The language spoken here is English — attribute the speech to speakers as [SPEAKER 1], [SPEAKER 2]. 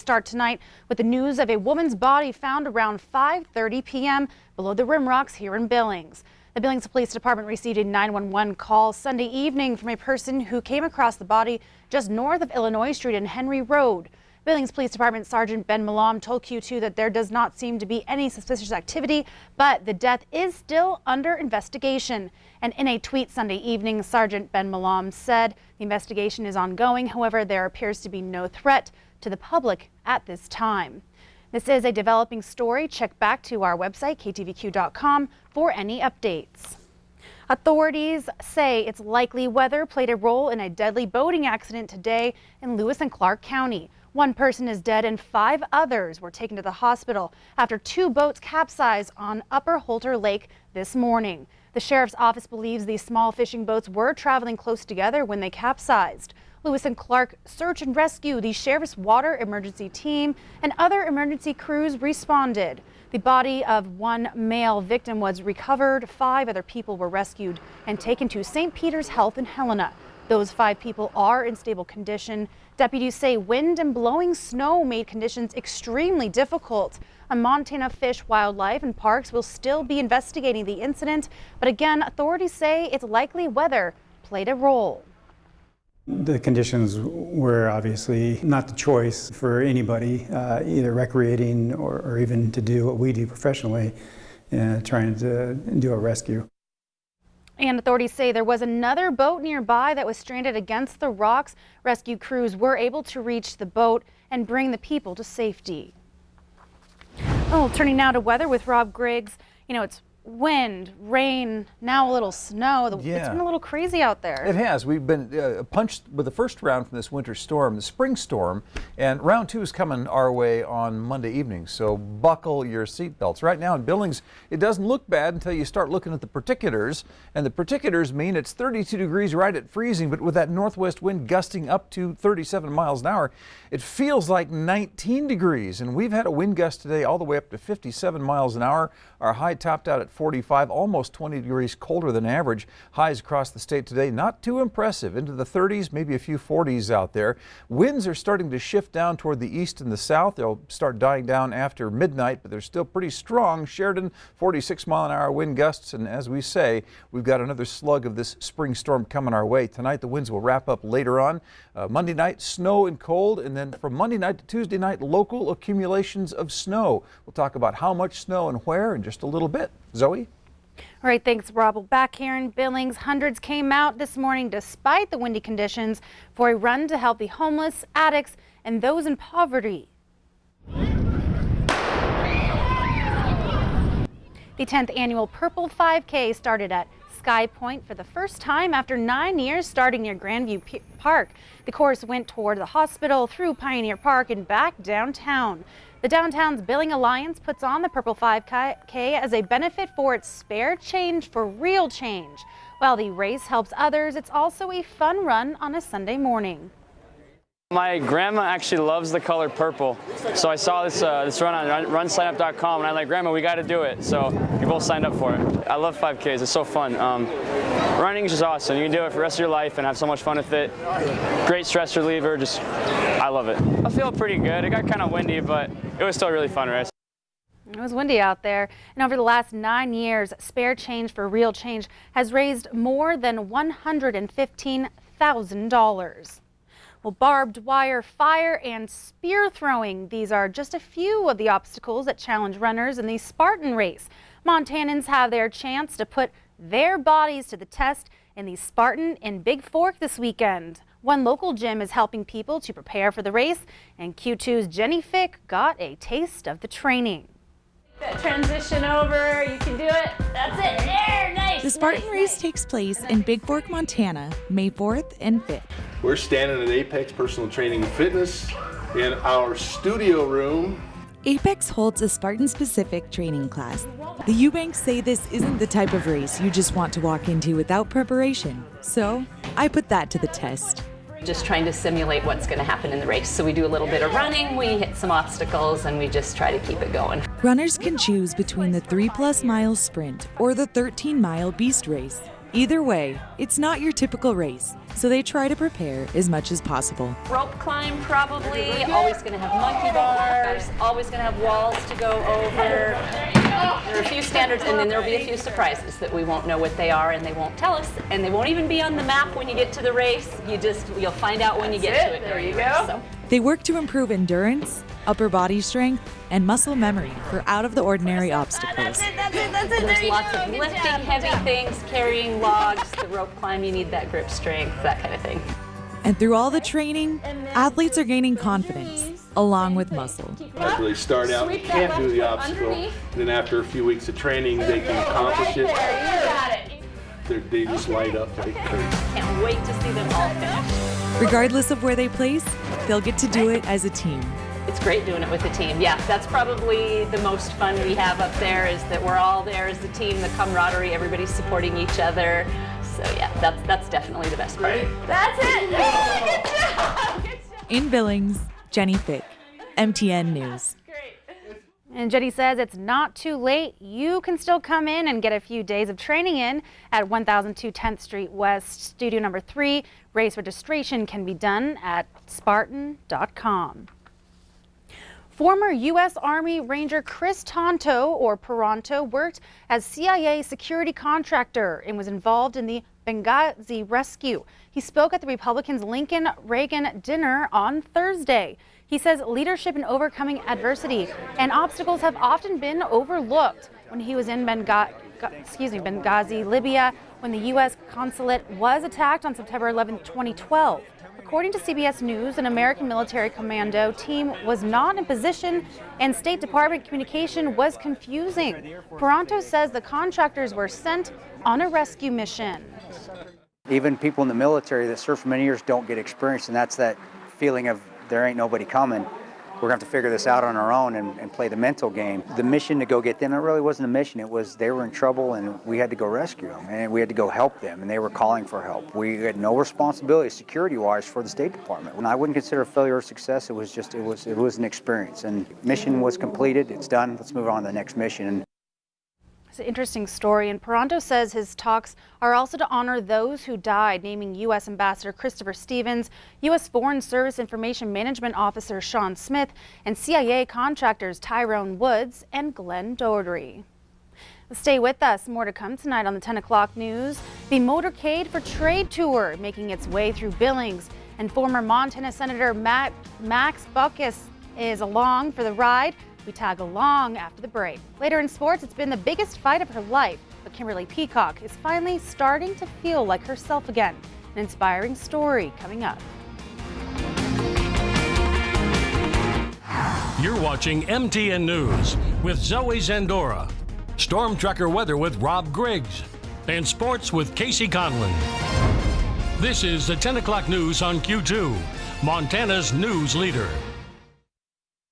[SPEAKER 1] start tonight with the news of a woman's body found around 5:30 p.m. below the Rim Rocks here in Billings. The Billings Police Department received a 911 call Sunday evening from a person who came across the body just north of Illinois Street and Henry Road. Billings Police Department Sergeant Ben Malam told Q2 that there does not seem to be any suspicious activity, but the death is still under investigation. And in a tweet Sunday evening, Sergeant Ben Malam said the investigation is ongoing. However, there appears to be no threat to the public at this time. This is a developing story. Check back to our website, ktvq.com, for any updates. Authorities say it's likely weather played a role in a deadly boating accident today in Lewis and Clark County. One person is dead and 5 others were taken to the hospital after 2 boats capsized on Upper Holter Lake this morning. The sheriff's office believes these small fishing boats were traveling close together when they capsized. Lewis and Clark Search and Rescue, the sheriff's water emergency team, and other emergency crews responded. The body of one male victim was recovered. 5 other people were rescued and taken to St. Peter's Health in Helena. Those 5 people are in stable condition. Deputies say wind and blowing snow made conditions extremely difficult. Montana Fish, Wildlife and Parks will still be investigating the incident, but again, authorities say it's likely weather played a role.
[SPEAKER 2] The conditions were obviously not the choice for anybody, either recreating or even to do what we do professionally, trying to do a rescue.
[SPEAKER 1] And authorities say there was another boat nearby that was stranded against the rocks. Rescue crews were able to reach the boat and bring the people to safety. Oh, turning now to weather with Rob Griggs. You know, it's wind, rain, now a little snow. It's been a little crazy out there.
[SPEAKER 3] It has. We've been punched with the first round from this winter storm, the spring storm, and round 2 is coming our way on Monday evening, so buckle your seatbelts. Right now in Billings, it doesn't look bad until you start looking at the particulars, and the particulars mean it's 32 degrees right at freezing, but with that northwest wind gusting up to 37 miles an hour, it feels like 19 degrees, and we've had a wind gust today all the way up to 57 miles an hour. Our high topped out at 45, almost 20 degrees colder than average. Highs across the state today, not too impressive. Into the 30s, maybe a few 40s out there. Winds are starting to shift down toward the east and the south. They'll start dying down after midnight, but they're still pretty strong. Sheridan, 46-mile-an-hour wind gusts, and as we say, we've got another slug of this spring storm coming our way. Tonight, the winds will wrap up later on. Monday night, snow and cold, and then from Monday night to Tuesday night, local accumulations of snow. We'll talk about how much snow and where in just a little bit. Zoe?
[SPEAKER 1] All right, thanks, Rob. Well, back here in Billings, hundreds came out this morning despite the windy conditions for a run to help the homeless, addicts, and those in poverty. The 10th annual Purple 5K started at Sky Point for the first time after 9 years, starting near Grandview Park. The course went toward the hospital, through Pioneer Park, and back downtown. The Downtown's Billing Alliance puts on the Purple 5K as a benefit for its Spare Change for Real Change. While the race helps others, it's also a fun run on a Sunday morning.
[SPEAKER 4] My grandma actually loves the color purple, so I saw this run on runsignup.com, and I'm like, Grandma, we got to do it. So we both signed up for it. I love 5Ks. It's so fun. Running is just awesome. You can do it for the rest of your life and have so much fun with it. Great stress reliever. I love it. I feel pretty good. It got kind of windy, but it was still a really fun race.
[SPEAKER 1] It was windy out there, and over the last 9 years, Spare Change for Real Change has raised more than $115,000. Well, barbed wire, fire, and spear throwing. These are just a few of the obstacles that challenge runners in the Spartan Race. Montanans have their chance to put their bodies to the test in the Spartan in Big Fork this weekend. One local gym is helping people to prepare for the race, and Q2's Jenny Fick got a taste of the training.
[SPEAKER 5] Transition over, you can do it. That's it. There, nice.
[SPEAKER 6] The Spartan Race takes place in Big Fork, Montana, May 4th and 5th.
[SPEAKER 7] We're standing at Apex Personal Training and Fitness in our studio room.
[SPEAKER 6] Apex holds a Spartan-specific training class. The Eubanks say this isn't the type of race you just want to walk into without preparation. So I put that to the test.
[SPEAKER 5] Just trying to simulate what's going to happen in the race. So we do a little bit of running, we hit some obstacles, and we just try to keep it going.
[SPEAKER 6] Runners can choose between the 3+ mile sprint or the 13-mile beast race. Either way, it's not your typical race, so they try to prepare as much as possible.
[SPEAKER 5] Rope climb probably, always going to have monkey bars, always going to have walls to go over. There are a few standards, and then there'll be a few surprises that we won't know what they are and they won't tell us, and they won't even be on the map when you get to the race. You'll find out when you get to it. There you go. So.
[SPEAKER 6] They work to improve endurance, upper body strength, and muscle memory for out-of-the-ordinary obstacles.
[SPEAKER 5] There's lots of lifting heavy things, carrying logs, the rope climb, you need that grip strength, that kind of thing.
[SPEAKER 6] And through all the training, athletes are gaining confidence, along with muscle.
[SPEAKER 7] After they start out, they can't do the obstacle. Then after a few weeks of training, they can accomplish it. They just light up like crazy.
[SPEAKER 5] Can't wait to see them all finish.
[SPEAKER 6] Regardless of where they place, they'll get to do it as a team.
[SPEAKER 5] It's great doing it with the team. Yeah, that's probably the most fun we have up there, is that we're all there as a team, the camaraderie, everybody's supporting each other. So yeah, that's definitely the best part. That's it! Good job! Good job!
[SPEAKER 6] In Billings, Jenny Fick, MTN News.
[SPEAKER 1] And Jenny says it's not too late. You can still come in and get a few days of training in at 1002 10th Street West, Studio Number 3. Race registration can be done at Spartan.com. Former U.S. Army Ranger Chris Tonto, or Peranto, worked as CIA security contractor and was involved in the Benghazi rescue. He spoke at the Republicans' Lincoln-Reagan dinner on Thursday. He says leadership in overcoming adversity and obstacles have often been overlooked. When he was in Benghazi, Libya, when the U.S. consulate was attacked on September 11, 2012. According to CBS News, an American military commando team was not in position and State Department communication was confusing. Peranto says the contractors were sent on a rescue mission.
[SPEAKER 8] Even people in the military that served for many years don't get experience, and that's that feeling of there ain't nobody coming. We're going to have to figure this out on our own and play the mental game. The mission to go get them, it really wasn't a mission. It was they were in trouble and we had to go rescue them and we had to go help them, and they were calling for help. We had no responsibility security-wise for the State Department. And I wouldn't consider a failure or success. It was an experience, and mission was completed. It's done. Let's move on to the next mission.
[SPEAKER 1] It's an interesting story, and Peranto says his talks are also to honor those who died, naming U.S. Ambassador Christopher Stevens, U.S. Foreign Service Information Management Officer Sean Smith, and CIA contractors Tyrone Woods and Glenn Doherty. Stay with us. More to come tonight on the 10 o'clock news. The Motorcade for Trade Tour making its way through Billings, and former Montana Senator Max Baucus is along for the ride. We tag along after the break. Later in sports, it's been the biggest fight of her life, but Kimberly Peacock is finally starting to feel like herself again. An inspiring story coming up.
[SPEAKER 9] You're watching MTN News with Zoe Zandora, Storm Tracker weather with Rob Griggs, and sports with Casey Conlon. This is the 10 o'clock news on Q2, Montana's news leader.